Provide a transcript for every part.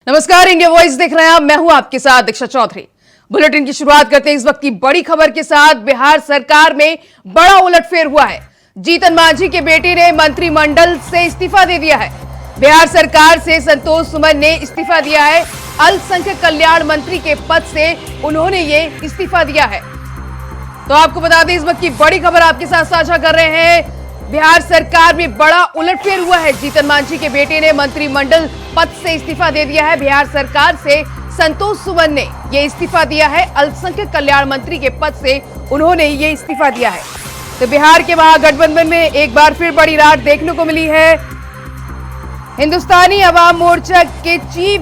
नमस्कार, India voice देख रहे हैं आप। मैं हूं आपके साथ दीक्षा चौधरी। बुलेटिन की शुरुआत करते हैं इस वक्त की बड़ी खबर के साथ। बिहार सरकार में बड़ा उलटफेर हुआ है। जीतन मांझी के बेटे ने मंत्रिमंडल से इस्तीफा दे दिया है। बिहार सरकार से संतोष सुमन ने इस्तीफा दिया है। अल्पसंख्यक कल्याण मंत्री के पद से उन्होंने ये इस्तीफा दिया है। तो आपको बता दें, इस वक्त की बड़ी खबर आपके साथ साझा कर रहे हैं। बिहार सरकार में बड़ा उलटफेर हुआ है। जीतन मांझी के बेटे ने मंत्रिमंडल पद से इस्तीफा दे दिया है। बिहार सरकार से संतोष सुमन ने यह इस्तीफा दिया है। अल्पसंख्यक कल्याण मंत्री के पद से उन्होंने ये इस्तीफा दिया है। तो बिहार के महागठबंधन में एक बार फिर बड़ी रार देखने को मिली है। हिंदुस्तानी अवाम मोर्चा के चीफ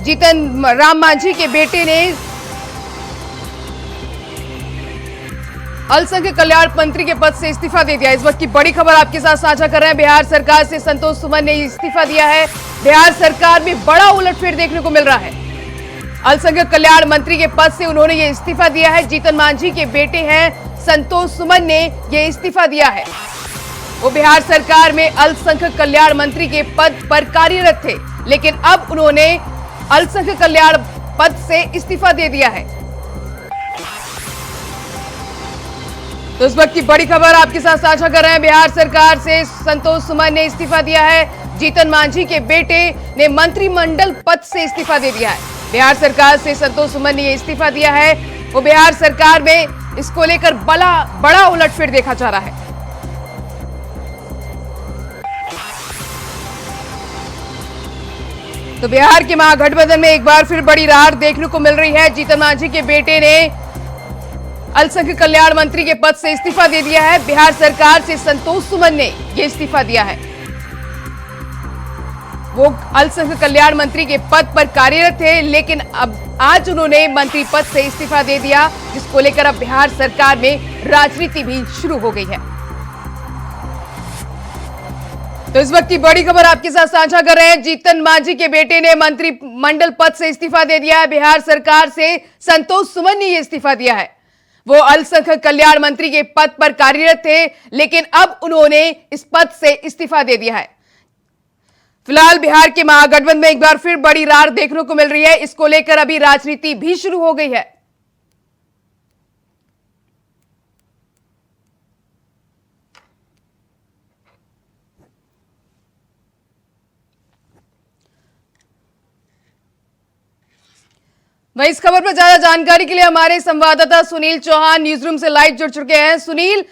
जीतन राम मांझी के बेटे ने अल्पसंख्यक कल्याण मंत्री के पद से इस्तीफा दे दिया। इस वक्त की बड़ी खबर आपके साथ साझा कर रहे हैं। बिहार सरकार से संतोष सुमन ने इस्तीफा दिया है। बिहार सरकार में बड़ा उलटफेर देखने को मिल रहा है। अल्पसंख्यक कल्याण मंत्री के पद से उन्होंने ये इस्तीफा दिया है। जीतन मांझी के बेटे हैं संतोष सुमन ने ये इस्तीफा दिया है। वो बिहार सरकार में अल्पसंख्यक कल्याण मंत्री के पद पर कार्यरत थे, लेकिन अब उन्होंने अल्पसंख्यक कल्याण पद से इस्तीफा दे दिया है। तो इस वक्त की बड़ी खबर आपके साथ साझा कर रहे हैं। बिहार सरकार से संतोष सुमन ने इस्तीफा दिया है। जीतन मांझी के बेटे ने मंत्रिमंडल पद से इस्तीफा दे दिया है। बिहार सरकार से संतोष सुमन ने इस्तीफा दिया है। वो बिहार सरकार में इसको लेकर बड़ा उलटफेर देखा जा रहा है। तो बिहार के महागठबंधन में एक बार फिर बड़ी रार देखने को मिल रही है। जीतन मांझी के बेटे ने अल्पसंख्यक कल्याण मंत्री के पद से इस्तीफा दे दिया है। बिहार सरकार से संतोष सुमन ने यह इस्तीफा दिया है। वो अल्पसंख्यक कल्याण मंत्री के पद पर कार्यरत थे, लेकिन अब आज उन्होंने मंत्री पद से इस्तीफा दे दिया, जिसको लेकर अब बिहार सरकार में राजनीति भी शुरू हो गई है। तो इस वक्त की बड़ी खबर आपके साथ साझा कर रहे हैं। जीतन मांझी के बेटे ने मंत्रिमंडल पद से इस्तीफा दे दिया है। बिहार सरकार से संतोष सुमन ने यह इस्तीफा दिया है। वो अल्पसंख्यक कल्याण मंत्री के पद पर कार्यरत थे, लेकिन अब उन्होंने इस पद से इस्तीफा दे दिया है। फिलहाल बिहार के महागठबंधन में एक बार फिर बड़ी रार देखने को मिल रही है। इसको लेकर अभी राजनीति भी शुरू हो गई है। वहीं इस खबर पर ज्यादा जानकारी के लिए हमारे संवाददाता सुनील चौहान न्यूज रूम से लाइव जुड़ चुके हैं। सुनील,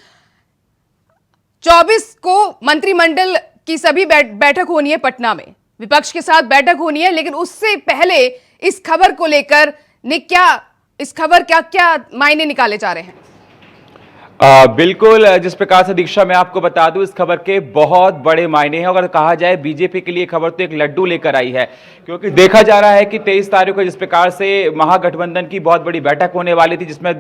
24 को मंत्रिमंडल की सभी बैठक होनी है पटना में, विपक्ष के साथ बैठक होनी है, लेकिन उससे पहले इस खबर को लेकर इस खबर क्या मायने निकाले जा रहे हैं? बिल्कुल, जिस प्रकार से दीक्षा मैं आपको बता दूं, इस खबर के बहुत बड़े मायने हैं। अगर कहा जाए बीजेपी के लिए खबर तो एक लड्डू लेकर आई है, क्योंकि देखा जा रहा है कि 23 तारीख को जिस प्रकार से महागठबंधन की बहुत बड़ी बैठक होने वाली थी, जिसमें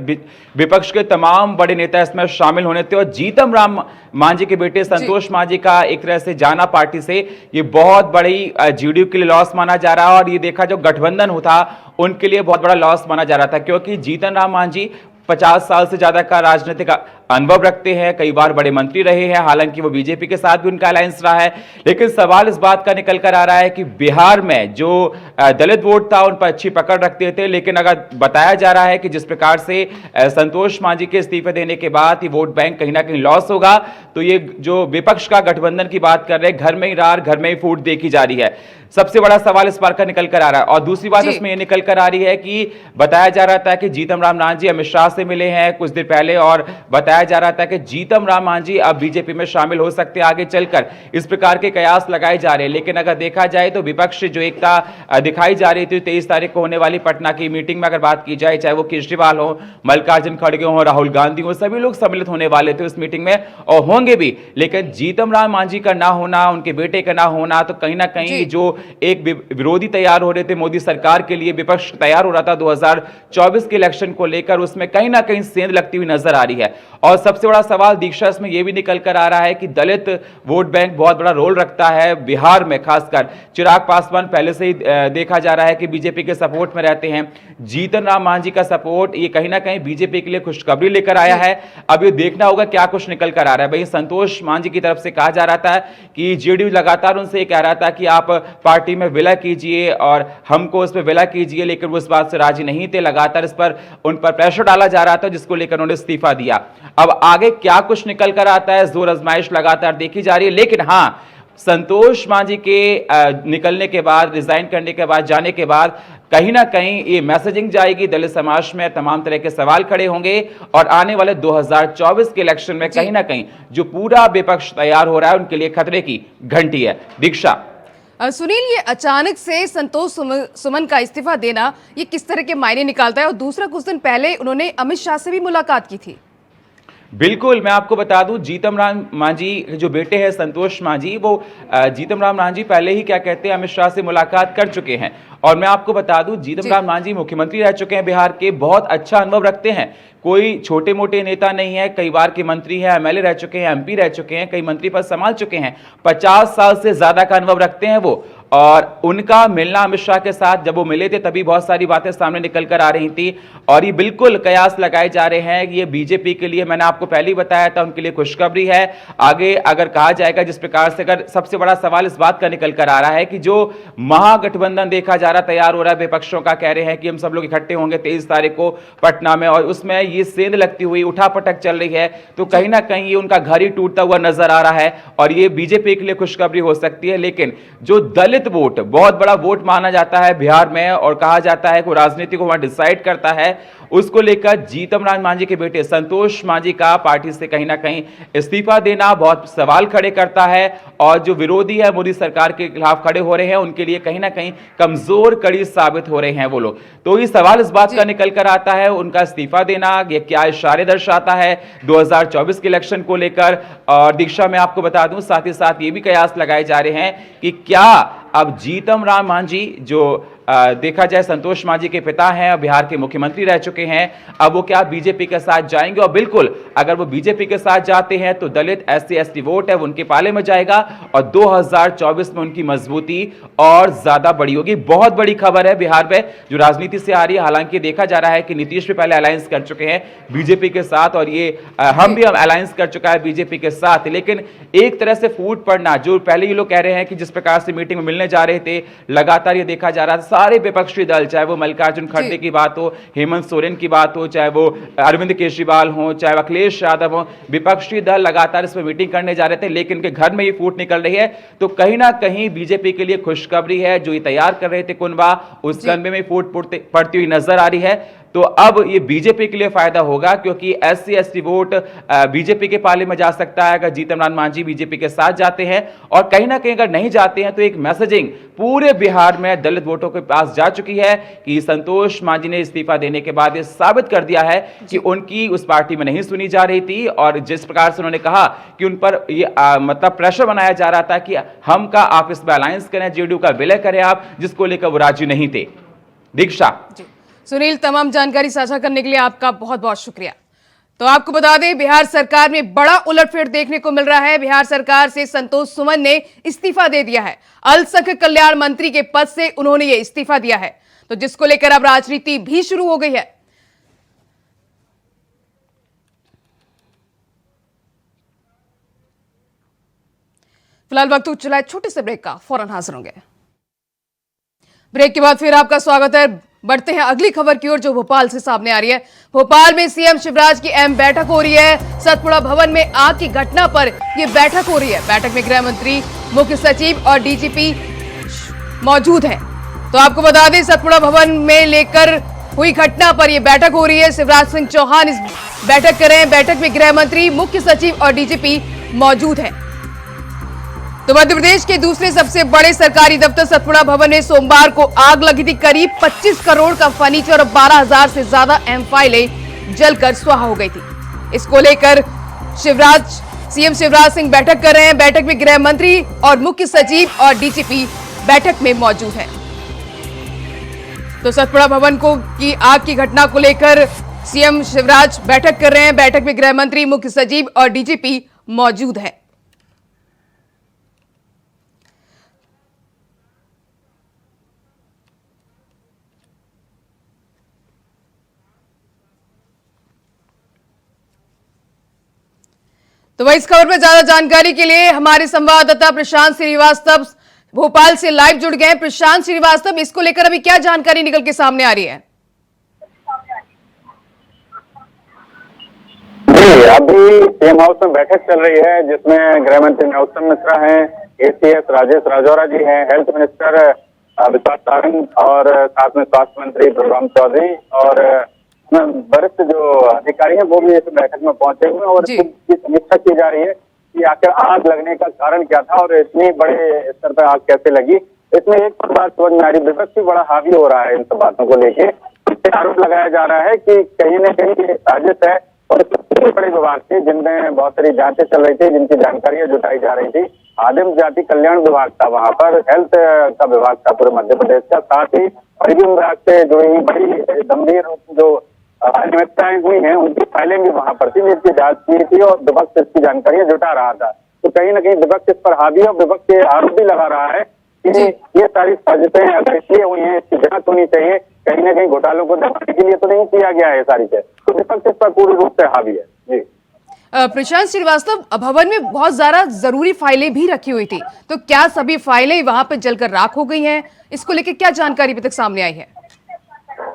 विपक्ष के तमाम बड़े नेता इसमें शामिल होने थे, और जीतन राम मांझी के बेटे संतोष मांझी का एक तरह से जाना पार्टी से ये बहुत बड़ी जेडीयू के लिए लॉस माना जा रहा है। और ये देखा जो गठबंधन होता उनके लिए बहुत बड़ा लॉस माना जा रहा था, क्योंकि जीतन राम मांझी 50 साल से ज्यादा का राजनीतिक अनुभव रखते हैं, कई बार बड़े मंत्री रहे हैं, हालांकि वो बीजेपी के साथ भी उनका अलायंस रहा है। लेकिन सवाल इस बात का निकल कर आ रहा है कि बिहार में जो दलित वोट था उन पर अच्छी पकड़ रखते थे, लेकिन अगर बताया जा रहा है कि जिस प्रकार से संतोष मांझी के इस्तीफे देने के बाद ये वोट बैंक कहीं ना कहीं लॉस होगा, तो ये जो विपक्ष का गठबंधन की बात कर रहे हैं, घर में ही रार घर में ही फूट देखी जा रही है। सबसे बड़ा सवाल इस बार का निकल कर आ रहा है। और दूसरी बात इसमें यह निकल कर आ रही है कि बताया जा रहा था कि जीतन राम मांझी अमित शाह से मिले हैं कुछ देर पहले, और बताया जा रहा था कि जीतन राम मांझी अब बीजेपी में शामिल हो सकते हैं आगे चलकर। इस प्रकार के कयास लगाए जा रहे हैं। लेकिन अगर देखा जाए तो विपक्ष जो एकता दिखाई जा रही थी 23 तारीख को होने वाली पटना की मीटिंग में, अगर बात की जाए, चाहे वो केजरीवाल हो, मल्लिकार्जुन खड़गे हो, राहुल गांधी हो, सभी लोग सम्मिलित होने वाले थे उस मीटिंग में और होंगे भी। लेकिन जीतन राम मांझी का ना होना, उनके बेटे का ना होना, तो कहीं ना कहीं जो एक विरोधी तैयार हो रहे थे मोदी सरकार के लिए, विपक्ष तैयार हो रहा था 2024 के इलेक्शन को लेकर, उसमें कहीं कहीं ना कहीं सेंध लगती हुई नजर आ रही है। और सबसे बड़ा सवाल दीक्षा इसमें यह भी निकल कर आ रहा है कि दलित वोट बैंक बहुत बड़ा रोल रखता है बिहार में। खासकर चिराग पासवान पहले से ही देखा जा रहा है कि बीजेपी के सपोर्ट में रहते हैं। जीतन राम मांझी का सपोर्ट ये कहीं ना कहीं बीजेपी के लिए खुशखबरी लेकर आया है। अब ये देखना होगा क्या कुछ निकल कर आ रहा है। भाई संतोष मांझी की तरफ से कहा जा रहा था कि जेडीयू लगातार उनसे कह रहा था कि आप पार्टी में विलय कीजिए और हमको उस पर विलय कीजिए, लेकिन वो इस बात से राजी नहीं थे। लगातार इस पर उन पर प्रेशर डाला जा रहा था, जिसको लेकर उन्होंने इस्तीफा दिया। अब आगे क्या कुछ निकल कर आता है, जोर आजमाइश लगातार देखी जा रही है। लेकिन हां, संतोष मांझी के निकलने के बाद, रिजाइन करने के बाद, जाने के बाद कहीं ना कहीं ये मैसेजिंग जाएगी दलित समाज में, तमाम तरह के सवाल खड़े होंगे और आने वाले 2024 के इलेक्शन में कहीं ना कहीं जो पूरा विपक्ष तैयार हो रहा है उनके लिए खतरे की घंटी है। दीक्षा, सुनील, ये अचानक से संतोष सुमन का इस्तीफा देना ये किस तरह के मायने निकालता है? और दूसरा, कुछ दिन पहले उन्होंने अमित शाह से भी मुलाकात की थी। बिल्कुल, मैं आपको बता दूं, जीतन राम मांझी जो बेटे हैं संतोष मांझी, वो जीतन राम मांझी पहले ही क्या कहते हैं अमित शाह से मुलाकात कर चुके हैं। और मैं आपको बता दूं, जीतन राम मांझी मुख्यमंत्री रह चुके हैं बिहार के, बहुत अच्छा अनुभव रखते हैं, कोई छोटे मोटे नेता नहीं है। कई बार के मंत्री हैं, एमएलए रह चुके हैं, एमपी रह चुके हैं, कई मंत्री पद संभाल चुके हैं। 50 साल से ज्यादा का अनुभव रखते हैं वो। और उनका मिलना अमित शाह के साथ, जब वो मिले थे तभी बहुत सारी बातें सामने निकल कर आ रही थी। और ये बिल्कुल कयास लगाए जा रहे हैं कि ये बीजेपी के लिए, मैंने आपको पहले ही बताया था, उनके लिए खुशखबरी है। आगे अगर कहा जाएगा जिस प्रकार से, अगर सबसे बड़ा सवाल इस बात का निकल कर आ रहा है कि जो महागठबंधन देखा जा रहा, तैयार हो रहा है, विपक्षों का कह रहे हैं कि हम सब लोग इकट्ठे होंगे 23 तारीख को पटना में, और उसमें ये सेंध लगती हुई उठापटक चल रही है, तो कहीं ना कहीं ये उनका घर ही टूटता हुआ नजर आ रहा है और ये बीजेपी के लिए खुशखबरी हो सकती है। लेकिन जो दलित वोट, बहुत बड़ा वोट माना जाता है बिहार में और कहा जाता है कि राजनीति को वहां डिसाइड करता है, उसको लेकर जीतन राम मांझी के बेटे संतोष मांझी का पार्टी से कहीं ना कहीं इस्तीफा देना बहुत सवाल खड़े करता है। और जो विरोधी है, मोदी सरकार के खिलाफ खड़े हो रहे हैं, उनके लिए कहीं ना कहीं कमजोर कड़ी साबित हो रहे हैं वो लोग। तो ये सवाल इस बात का निकल कर आता है, उनका इस्तीफा देना ये क्या इशारे दर्शाता है 2024 के इलेक्शन को लेकर। और दीक्षा, मैं आपको बता दूं, साथ ही साथ ये भी कयास लगाए जा रहे हैं कि क्या अब जीतन राम मांझी, जो देखा जाए संतोष मांझी के पिता हैं, बिहार के मुख्यमंत्री रह चुके हैं, अब वो क्या बीजेपी के साथ जाएंगे? और बिल्कुल, अगर वो बीजेपी के साथ जाते हैं तो दलित SC ST वोट है वो उनके पाले में जाएगा और 2024 में उनकी मजबूती और ज्यादा बड़ी होगी। बहुत बड़ी खबर है बिहार में जो राजनीति से आ रही है। हालांकि देखा जा रहा है कि नीतीश भी पहले अलायंस कर चुके हैं बीजेपी के साथ, और ये हम भी अलायंस कर चुका है बीजेपी के साथ। लेकिन एक तरह से फूट पड़ना, जो पहले ये लोग कह रहे हैं कि जिस प्रकार से मीटिंग में मिलने जा रहे थे, लगातार ये देखा जा रहा था सारे विपक्षी दल, चाहे वो मल्लिकार्जुन खड़गे की बात हो, हेमंत सोरेन की बात हो, चाहे वो अरविंद केजरीवाल हो, चाहे अखिलेश यादव हो, विपक्षी दल लगातार इसमें मीटिंग करने जा रहे थे, लेकिन उनके घर में ये फूट निकल रही है। तो कहीं ना कहीं बीजेपी के लिए खुशखबरी है। जो ये तैयार कर रहे थे कुनबा, उस कन्वे में फूट पड़ती हुई नजर आ रही है। तो अब ये बीजेपी के लिए फायदा होगा, क्योंकि SC ST वोट बीजेपी के पाले में जा सकता है अगर जीतन राम मांझी बीजेपी के साथ जाते हैं। और कहीं ना कहीं अगर नहीं जाते हैं तो एक मैसेजिंग पूरे बिहार में दलित वोटों के पास जा चुकी है कि संतोष मांझी ने इस्तीफा देने के बाद ये साबित कर दिया है कि उनकी उस पार्टी में नहीं सुनी जा रही थी। और जिस प्रकार से उन्होंने कहा कि उन पर ये मतलब प्रेशर बनाया जा रहा था कि हम का आप इसमें अलायंस करें, जेडीयू का विलय करें आप, जिसको लेकर वो राजी नहीं थे। दीक्षा, सुनील, तमाम जानकारी साझा करने के लिए आपका बहुत बहुत शुक्रिया। तो आपको बता दें, बिहार सरकार में बड़ा उलटफेर देखने को मिल रहा है। बिहार सरकार से संतोष सुमन ने इस्तीफा दे दिया है। अल्पसंख्यक कल्याण मंत्री के पद से उन्होंने ये इस्तीफा दिया है, तो जिसको लेकर अब राजनीति भी शुरू हो गई है। फिलहाल वक्त चला है छोटे से ब्रेक का, फौरन हाजिर होंगे। ब्रेक के बाद फिर आपका स्वागत है। बढ़ते हैं अगली खबर की ओर, जो भोपाल से सामने आ रही है। भोपाल में सीएम शिवराज की अहम बैठक हो रही है। सतपुड़ा भवन में आग की घटना पर यह बैठक हो रही है। बैठक में गृह मंत्री, मुख्य सचिव और डीजीपी मौजूद हैं। तो आपको बता दें, सतपुड़ा भवन में लेकर हुई घटना पर यह बैठक हो रही है। शिवराज सिंह चौहान इस बैठक कर रहे हैं। बैठक में गृह मंत्री, मुख्य सचिव और डीजीपी मौजूद हैं। तो मध्य प्रदेश के दूसरे सबसे बड़े सरकारी दफ्तर सतपुड़ा भवन में सोमवार को आग लगी थी। करीब 25 करोड़ का फर्नीचर और 12,000 से ज्यादा अहम फाइलें जलकर स्वाहा हो गई थी। इसको लेकर सीएम शिवराज सिंह बैठक कर रहे हैं। बैठक में गृह मंत्री और मुख्य सचिव और डीजीपी बैठक में मौजूद हैं। तो सतपुड़ा भवन की आग की घटना को लेकर सीएम शिवराज बैठक कर रहे हैं। बैठक में गृह मंत्री, मुख्य सचिव और डीजीपी मौजूद है। तो वही इस खबर में ज्यादा जानकारी के लिए हमारे संवाददाता प्रशांत श्रीवास्तव भोपाल से लाइव जुड़ गए हैं। प्रशांत श्रीवास्तव, इसको लेकर अभी क्या जानकारी निकल के सामने आ रही है? अभी सीएम हाउस में बैठक चल रही है जिसमें गृह मंत्री नरोत्तम मिश्रा हैं, एसीएस राजेश राजौरा जी हैं, हेल्थ मिनिस्टर विश्वास सारंग और साथ में स्वास्थ्य मंत्री प्रभुराम चौधरी और वरिष्ठ जो अधिकारी हैं वो भी इस बैठक में पहुंचे हुए हैं और इसकी समीक्षा की जा रही है कि आखिर आग लगने का कारण क्या था और इतनी बड़े स्तर पर आग कैसे लगी। इसमें एक बात समझ में आ रही, विपक्ष भी बड़ा हावी हो रहा है इन सब बातों को लेके। आरोप लगाया जा रहा है कि कहीं न कहीं साजिश है और सबसे बड़े विभाग थे जिनमें बहुत सारी जांचें चल रही थी, जिनकी जानकारियां जुटाई जा रही थी। आदिम जाति कल्याण विभाग था, वहां पर हेल्थ का विभाग था पूरे मध्य प्रदेश का, साथ ही परिवहन विभाग से जुड़ी बड़ी गंभीर जो अनियमितताएं हुई हैं उनकी फाइलें भी वहां पर थी, जिनकी जांच की थी और विपक्ष इसकी जानकारियां जुटा रहा था। तो कहीं ना कहीं विपक्ष इस पर हावी है और विपक्ष ये आरोप भी लगा रहा है कि ये सारी साजिशें अगर इसलिए हुई हैं, इसकी जांच होनी चाहिए, कहीं ना कहीं घोटालों को दबाने के लिए तो नहीं किया गया है सारी चीज। तो विपक्ष इस पर पूरी रूप से हावी है। जी प्रशांत श्रीवास्तव, भवन में बहुत ज्यादा जरूरी फाइलें भी रखी हुई थी, तो क्या सभी फाइलें वहां पर जलकर राख हो गई हैं? इसको लेकर क्या जानकारी अभी तक सामने आई है?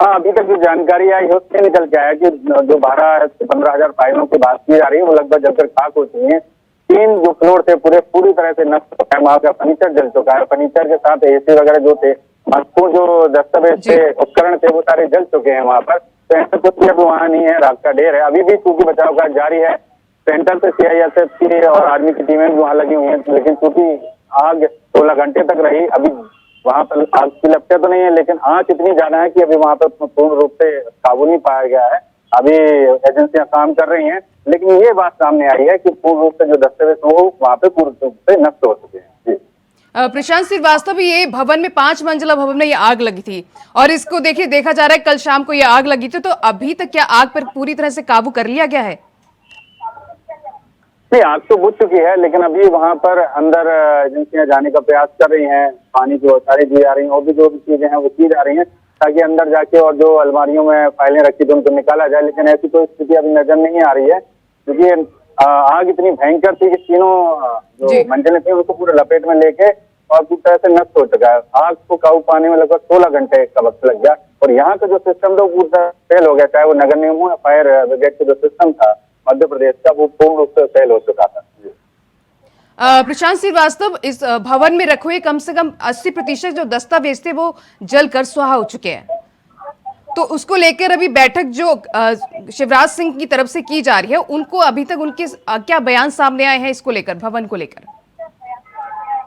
हाँ, अभी तक जो जानकारी आई है उससे निकल के आया कि जो 12 से 15,000 फाइलों की बात की जा रही है वो लगभग जलकर खाक हो चुकी है। 3 जो फ्लोर थे पूरी तरह से नष्ट हो गए, वहां का फर्नीचर जल चुका है, फर्नीचर के साथ एसी वगैरह जो थे, महत्वपूर्ण जो दस्तावेज थे, उपकरण थे, वो सारे जल चुके हैं वहां पर। तो ऐसा कुछ भी अभी वहां नहीं है, राख का ढेर है। अभी भी चूंकि बचाव कार्य जारी है, सेंटर से सीआईएसएफ की और आर्मी की टीमें भी वहां लगी हुई हैं, लेकिन चूंकि आग 16 घंटे तक रही, अभी वहां पर आग की लपटें तो नहीं है, लेकिन आंच इतनी ज्यादा है कि अभी वहां पर पूर्ण रूप से काबू नहीं पाया गया है। अभी एजेंसियां काम कर रही हैं, लेकिन ये बात सामने आई है कि पूर्ण रूप से जो दस्तावेज वो वहां पे पूर्ण रूप से नष्ट हो चुके हैं। जी प्रशांत श्रीवास्तव, ये भवन में 5 मंजिला भवन में ये आग लगी थी और इसको देखा जा रहा है कल शाम को ये आग लगी थी, तो अभी तक क्या आग पर पूरी तरह से काबू कर लिया गया है? नहीं, आग तो बुझ चुकी है, लेकिन अभी वहां पर अंदर एजेंसियां जाने का प्रयास कर रही हैं, पानी की व्यवस्थाएं दी जा रही हैं और भी जो भी चीजें हैं वो की जा रही हैं ताकि अंदर जाके और जो अलमारियों में फाइलें रखी थी उनको निकाला जाए। लेकिन ऐसी कोई स्थिति अभी नजर नहीं आ रही है क्योंकि आग इतनी भयंकर थी कि तीनों जो मंजिलें थी उनको पूरे लपेट में लेके और पूरी तरह से नष्ट हो चुका है। आग को काबू पाने में लगभग 16 घंटे का वक्त लग गया और यहाँ का जो सिस्टम था वो पूरी तरह फेल हो गया, चाहे वो नगर निगमों या फायर ब्रिगेड का जो सिस्टम था मध्य प्रदेश का, वो पूर्ण रूप से फेल हो चुका था। प्रशांत श्रीवास्तव, इस भवन में रखे हुए कम से कम 80% जो दस्तावेज थे वो जलकर सुहा हो चुके हैं, तो उसको लेकर अभी बैठक जो शिवराज सिंह की तरफ से की जा रही है, उनको अभी तक उनके क्या बयान सामने आए हैं इसको लेकर, भवन को लेकर?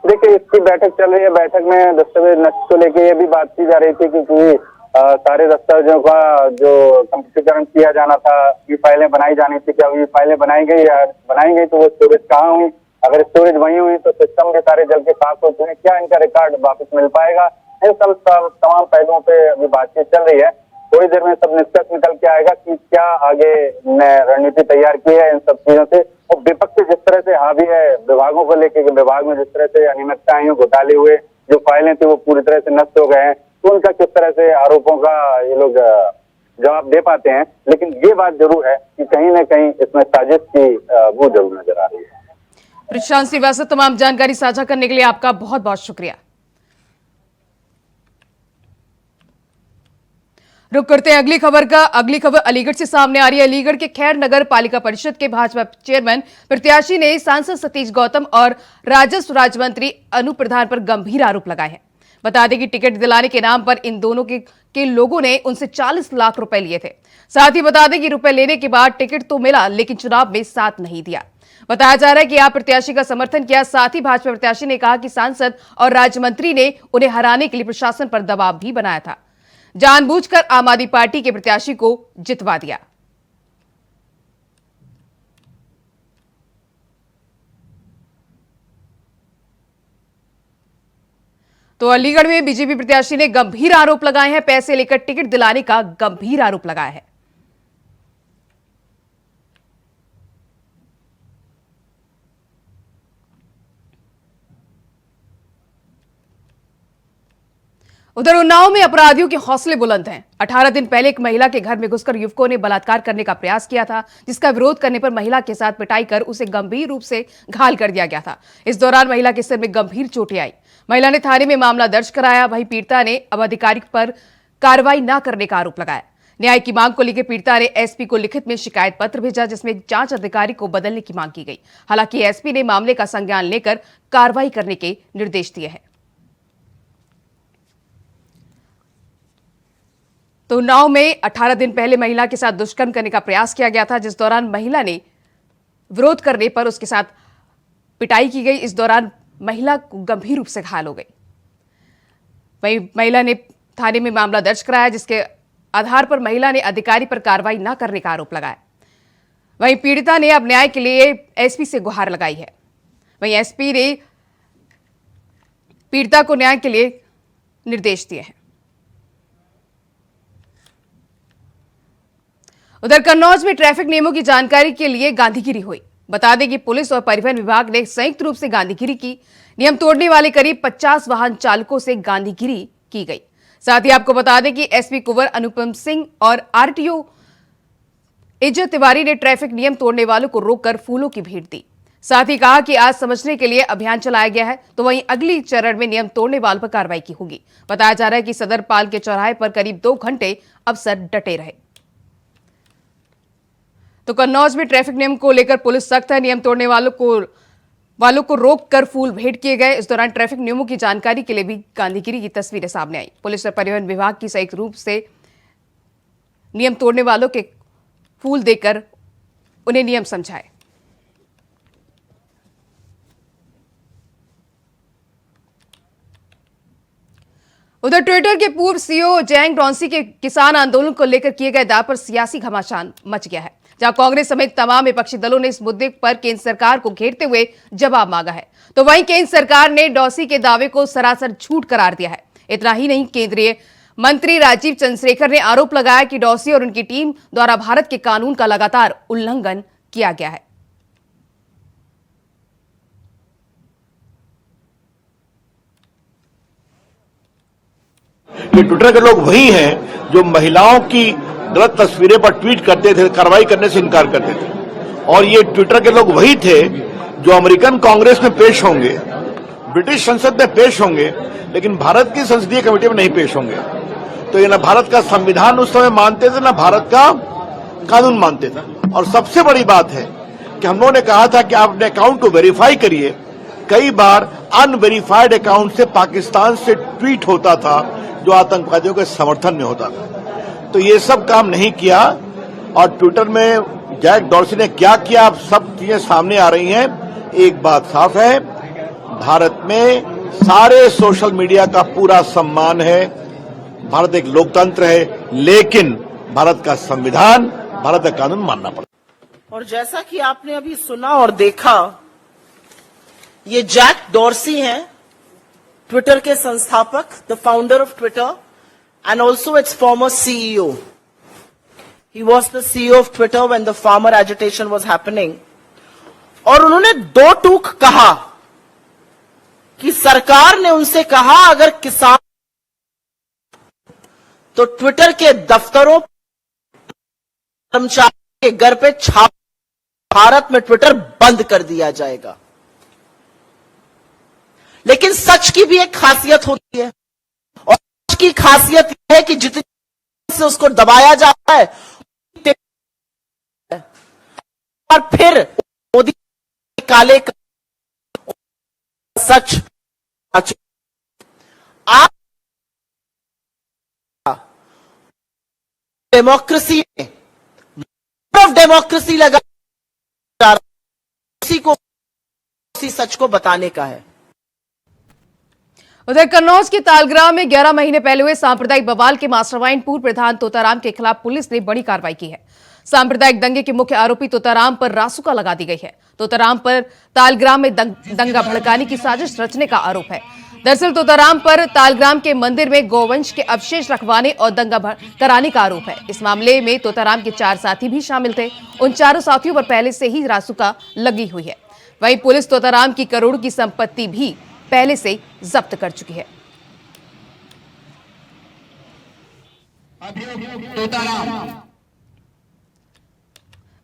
देखिए, इसकी बैठक चल रही है। बैठक में दस्तावेज नष्ट को लेकर ये भी बात की जा रही थी क्योंकि सारे दस्तावेजों का जो कंप्यूटरीकरण किया जाना था, ये फाइलें बनाई जानी थी, क्या ये फाइलें बनाई गई तो वो स्टोरेज कहाँ हुई? अगर स्टोरेज वहीं हुई तो सिस्टम भी सारे जल के खाक हो चुके हैं, क्या इनका रिकॉर्ड वापस मिल पाएगा? इन सब तमाम पहलुओं पे अभी बातचीत चल रही है। थोड़ी देर में सब निष्कर्ष निकल के आएगा कि क्या आगे रणनीति तैयार की है इन सब चीजों से। और विपक्ष जिस तरह से हावी है विभागों को लेकर, विभाग में जिस तरह से अनियमितताएं घोटाले हुए, जो फाइलें थी वो पूरी तरह से नष्ट हो गए हैं, तो उनका किस तरह से आरोपों का ये लोग जवाब दे पाते हैं। लेकिन ये बात जरूर है कि कहीं ना कहीं इसमें साजिश की वो जरूर नजर आ रही है। प्रशांत श्रीवास्तव, तमाम जानकारी साझा करने के लिए आपका बहुत बहुत शुक्रिया। रुक करते हैं अगली खबर का। अगली खबर अलीगढ़ से सामने आ रही है। अलीगढ़ के खैर नगर पालिका परिषद के भाजपा चेयरमैन प्रत्याशी ने सांसद सतीश गौतम और राजस्व राज्य मंत्री अनूप प्रधान पर गंभीर आरोप लगाए हैं। बता दें कि टिकट दिलाने के नाम पर इन दोनों के लोगों ने उनसे 40 लाख रुपए लिए थे। साथ ही बता दें कि रुपए लेने के बाद टिकट तो मिला लेकिन चुनाव में साथ नहीं दिया। बताया जा रहा है कि आप प्रत्याशी का समर्थन किया। साथ ही भाजपा प्रत्याशी ने कहा कि सांसद और राज्य मंत्री ने उन्हें हराने के लिए प्रशासन पर दबाव भी बनाया था, जानबूझकर आम आदमी पार्टी के प्रत्याशी को जितवा दिया। तो अलीगढ़ में बीजेपी प्रत्याशी ने गंभीर आरोप लगाए हैं। पैसे लेकर टिकट दिलाने का गंभीर आरोप लगाया है। उधर उन्नाव में अपराधियों के हौसले बुलंद हैं। 18 दिन पहले एक महिला के घर में घुसकर युवकों ने बलात्कार करने का प्रयास किया था, जिसका विरोध करने पर महिला के साथ पिटाई कर उसे गंभीर रूप से घायल कर दिया गया था। इस दौरान महिला के सिर में गंभीर चोटें आई। महिला ने थाने में मामला दर्ज कराया। वहीं पीड़िता ने अब अधिकारी पर कार्रवाई न करने का आरोप लगाया। न्याय की मांग को लेकर पीड़िता ने एसपी को लिखित में शिकायत पत्र भेजा, जिसमें जांच अधिकारी को बदलने की मांग की गई। हालांकि एसपी ने मामले का संज्ञान लेकर कार्रवाई करने के निर्देश दिए हैं। तो उन्नाव में 18 दिन पहले महिला के साथ दुष्कर्म करने का प्रयास किया गया था, जिस दौरान महिला ने विरोध करने पर उसके साथ पिटाई की गई। इस दौरान महिला गंभीर रूप से घायल हो गई। वहीं महिला ने थाने में मामला दर्ज कराया, जिसके आधार पर महिला ने अधिकारी पर कार्रवाई न करने का आरोप लगाया। वहीं पीड़िता ने अब न्याय के लिए एसपी से गुहार लगाई है। वहीं एसपी ने पीड़िता को न्याय के लिए निर्देश दिए हैं। उधर कन्नौज में ट्रैफिक नियमों की जानकारी के लिए गांधीगिरी हुई। बता दें कि पुलिस और परिवहन विभाग ने संयुक्त रूप से गांधीगिरी की। नियम तोड़ने वाले करीब 50 वाहन चालकों से गांधीगिरी की गई। साथ ही आपको बता दें कि एसपी कुंवर अनुपम सिंह और आरटीओ इज्जत तिवारी ने ट्रैफिक नियम तोड़ने वालों को रोककर फूलों की भेंट दी। साथ ही कहा कि आज समझने के लिए अभियान चलाया गया है, तो वहीं अगली चरण में नियम तोड़ने वालों पर कार्रवाई की होगी। बताया जा रहा है कि सदर पाल के चौराहे पर करीब 2 घंटे अफसर डटे रहे। तो कन्नौज में ट्रैफिक नियम को लेकर पुलिस सख्त है। नियम तोड़ने वालों को रोककर फूल भेंट किए गए। इस दौरान ट्रैफिक नियमों की जानकारी के लिए भी गांधीगिरी की तस्वीरें सामने आई। पुलिस और परिवहन विभाग की संयुक्त रूप से नियम तोड़ने वालों के फूल देकर उन्हें नियम समझाए। उधर ट्विटर के पूर्व सीईओ जैंग डॉन्सी के किसान आंदोलन को लेकर किए गए दाव पर सियासी घमासान मच गया है, जहां कांग्रेस समेत तमाम विपक्षी दलों ने इस मुद्दे पर केंद्र सरकार को घेरते हुए जवाब मांगा है। तो वहीं केंद्र सरकार ने डॉन्सी के दावे को सरासर झूठ करार दिया है। इतना ही नहीं, केंद्रीय मंत्री राजीव चंद्रशेखर ने आरोप लगाया कि डॉन्सी और उनकी टीम द्वारा भारत के कानून का लगातार उल्लंघन किया गया है। ये ट्विटर के लोग वही हैं जो महिलाओं की गलत तस्वीरें पर ट्वीट करते थे, कार्रवाई करने से इनकार करते थे। और ये ट्विटर के लोग वही थे जो अमेरिकन कांग्रेस में पेश होंगे, ब्रिटिश संसद में पेश होंगे, लेकिन भारत की संसदीय कमेटी में नहीं पेश होंगे। तो ये न भारत का संविधान उस समय मानते थे, न भारत का कानून मानते थे। और सबसे बड़ी बात है कि हम लोगों ने कहा था कि आप अपने अकाउंट को वेरीफाई करिए। कई बार अनवेरीफाइड अकाउंट से पाकिस्तान से ट्वीट होता था जो आतंकवादियों के समर्थन में होता था। तो ये सब काम नहीं किया। और ट्विटर में जैक डॉर्सी ने क्या किया, अब सब चीजें सामने आ रही हैं। एक बात साफ है, भारत में सारे सोशल मीडिया का पूरा सम्मान है। भारत एक लोकतंत्र है, लेकिन भारत का संविधान, भारत का कानून मानना पड़ता। और जैसा कि आपने अभी सुना और देखा, ये जैक डॉर्सी हैं, ट्विटर के संस्थापक, the founder of Twitter and also its former CEO. He was the CEO of Twitter when the farmer agitation was happening. और उन्होंने 2 टूक कहा कि सरकार ने उनसे कहा अगर किसान तो ट्विटर के दफ्तरों, कर्मचारी के घर पे छाप, भारत में ट्विटर बंद कर दिया जाएगा। लेकिन सच की भी एक खासियत होती है, और सच की खासियत यह है कि जितनी से उसको दबाया जाता है, और फिर मोदी काले सच आप डेमोक्रेसी ऑफ डेमोक्रेसी लगा उसी को, उसी सच को बताने का है। उधर कन्नौज के तालग्राम में 11 महीने पहले हुए सांप्रदायिक बवाल के मास्टरमाइंड पूर्व प्रधान तोताराम के खिलाफ पुलिस ने बड़ी कार्रवाई की है। सांप्रदायिक दंगे के मुख्य आरोपी तोताराम पर रासुका लगा दी गई है। तोताराम पर तालग्राम में दंगा भड़काने की साजिश रचने का आरोप है। दरअसल तोताराम पर तालग्राम के मंदिर में गौवंश के अवशेष रखवाने और दंगा कराने का आरोप है। इस मामले में तोताराम के 4 साथी भी शामिल थे। उन चारों साथियों पर पहले से ही रासुका लगी हुई है। वहीं पुलिस तोताराम की करोड़ों की संपत्ति भी पहले से जब्त कर चुकी है।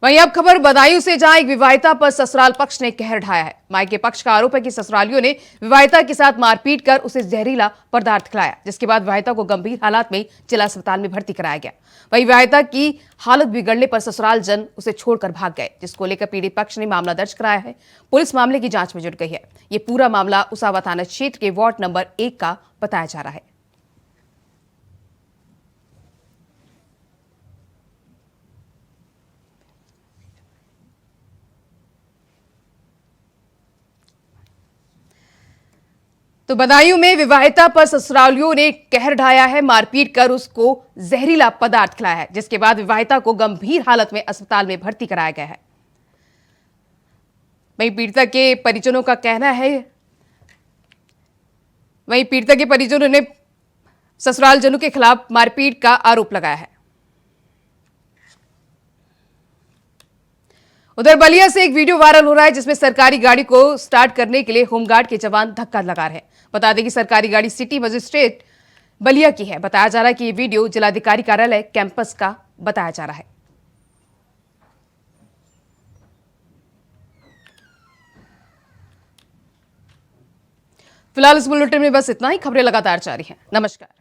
वहीं अब खबर बदायूं से, जहां एक विवाहिता पर ससुराल पक्ष ने कहर ढाया है। मायके पक्ष का आरोप है कि ससुरालियों ने विवाहिता के साथ मारपीट कर उसे जहरीला पदार्थ खिलाया, जिसके बाद विवाहिता को गंभीर हालात में जिला अस्पताल में भर्ती कराया गया। वहीं विवाहिता की हालत बिगड़ने पर ससुराल जन उसे छोड़कर भाग गए, जिसको लेकर पीड़ित पक्ष ने मामला दर्ज कराया है। पुलिस मामले की जांच में जुट गई है। ये पूरा मामला उसावा थाना क्षेत्र के वार्ड नंबर 1 का बताया जा रहा है। तो बदायूं में विवाहिता पर ससुरालियों ने कहर ढाया है, मारपीट कर उसको जहरीला पदार्थ खिलाया है, जिसके बाद विवाहिता को गंभीर हालत में अस्पताल में भर्ती कराया गया है। वहीं पीड़िता के परिजनों ने ससुरालजनों के खिलाफ मारपीट का आरोप लगाया है। उधर बलिया से एक वीडियो वायरल हो रहा है, जिसमें सरकारी गाड़ी को स्टार्ट करने के लिए होमगार्ड के जवान धक्का लगा रहे हैं। बता दें कि सरकारी गाड़ी सिटी मजिस्ट्रेट बलिया की है। बताया जा रहा है कि ये वीडियो जिलाधिकारी कार्यालय कैंपस का बताया जा रहा है। फिलहाल इस बुलेटिन में बस इतना ही। खबरें लगातार जारी हैं। नमस्कार।